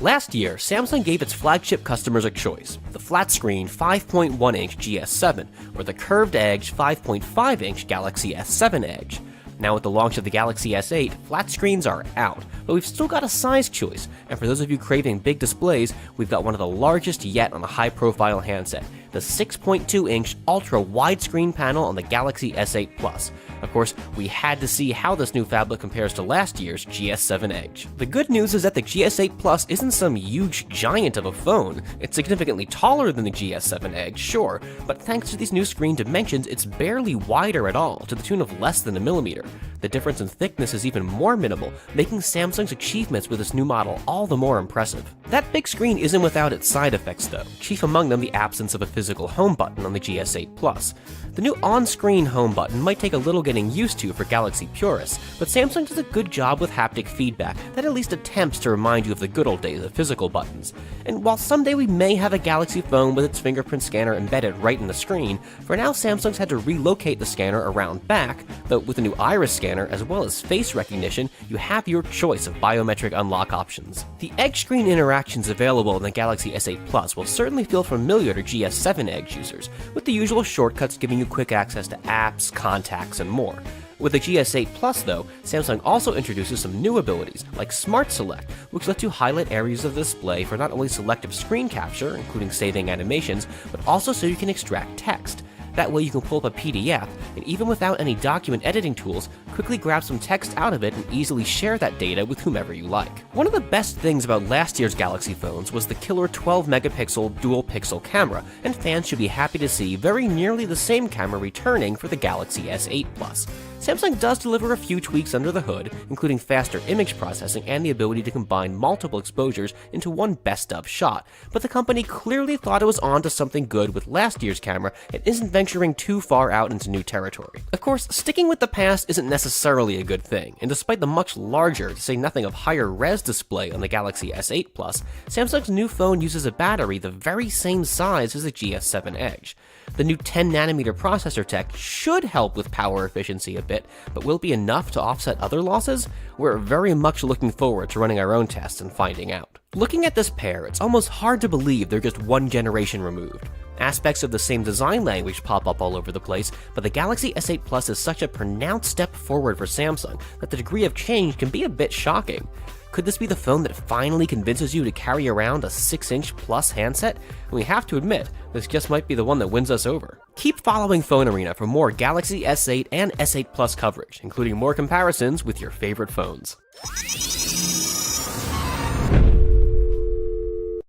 Last year, Samsung gave its flagship customers a choice: the flat-screen 5.1-inch GS7 or the curved-edge 5.5-inch Galaxy S7 Edge. Now with the launch of the Galaxy S8, flat screens are out, but we've still got a size choice, and for those of you craving big displays, we've got one of the largest yet on a high-profile handset, the 6.2-inch ultra-widescreen panel on the Galaxy S8 Plus. Of course, we had to see how this new phablet compares to last year's GS7 Edge. The good news is that the GS8 Plus isn't some huge giant of a phone. It's significantly taller than the GS7 Edge, sure, but thanks to these new screen dimensions, it's barely wider at all, to the tune of less than a millimeter. The difference in thickness is even more minimal, making Samsung's achievements with this new model all the more impressive. That big screen isn't without its side effects though, chief among them the absence of a physical home button on the GS8 Plus. The new on-screen home button might take a little getting used to for Galaxy purists, but Samsung does a good job with haptic feedback that at least attempts to remind you of the good old days of physical buttons. And while someday we may have a Galaxy phone with its fingerprint scanner embedded right in the screen, for now Samsung's had to relocate the scanner around back, though with the new iris scanner as well as face recognition, you have your choice of biometric unlock options. The Edge screen interactions available in the Galaxy S8 Plus will certainly feel familiar to GS7 Edge users, with the usual shortcuts giving you quick access to apps, contacts, and more. With the GS8 Plus though, Samsung also introduces some new abilities, like Smart Select, which lets you highlight areas of the display for not only selective screen capture, including saving animations, but also so you can extract text. That way you can pull up a PDF, and even without any document editing tools, quickly grab some text out of it and easily share that data with whomever you like. One of the best things about last year's Galaxy phones was the killer 12-megapixel dual-pixel camera, and fans should be happy to see very nearly the same camera returning for the Galaxy S8 Plus. Samsung does deliver a few tweaks under the hood, including faster image processing and the ability to combine multiple exposures into one best-of shot, but the company clearly thought it was onto something good with last year's camera and isn't venturing too far out into new territory. Of course, sticking with the past isn't necessarily a good thing, and despite the much larger, to say nothing of higher res display on the Galaxy S8 Plus, Samsung's new phone uses a battery the very same size as the GS7 Edge. The new 10nm processor tech should help with power efficiency a bit, but will it be enough to offset other losses? We're very much looking forward to running our own tests and finding out. Looking at this pair, it's almost hard to believe they're just one generation removed. Aspects of the same design language pop up all over the place, but the Galaxy S8 Plus is such a pronounced step forward for Samsung that the degree of change can be a bit shocking. Could this be the phone that finally convinces you to carry around a 6-inch plus handset? And we have to admit, this just might be the one that wins us over. Keep following Phone Arena for more Galaxy S8 and S8 Plus coverage, including more comparisons with your favorite phones.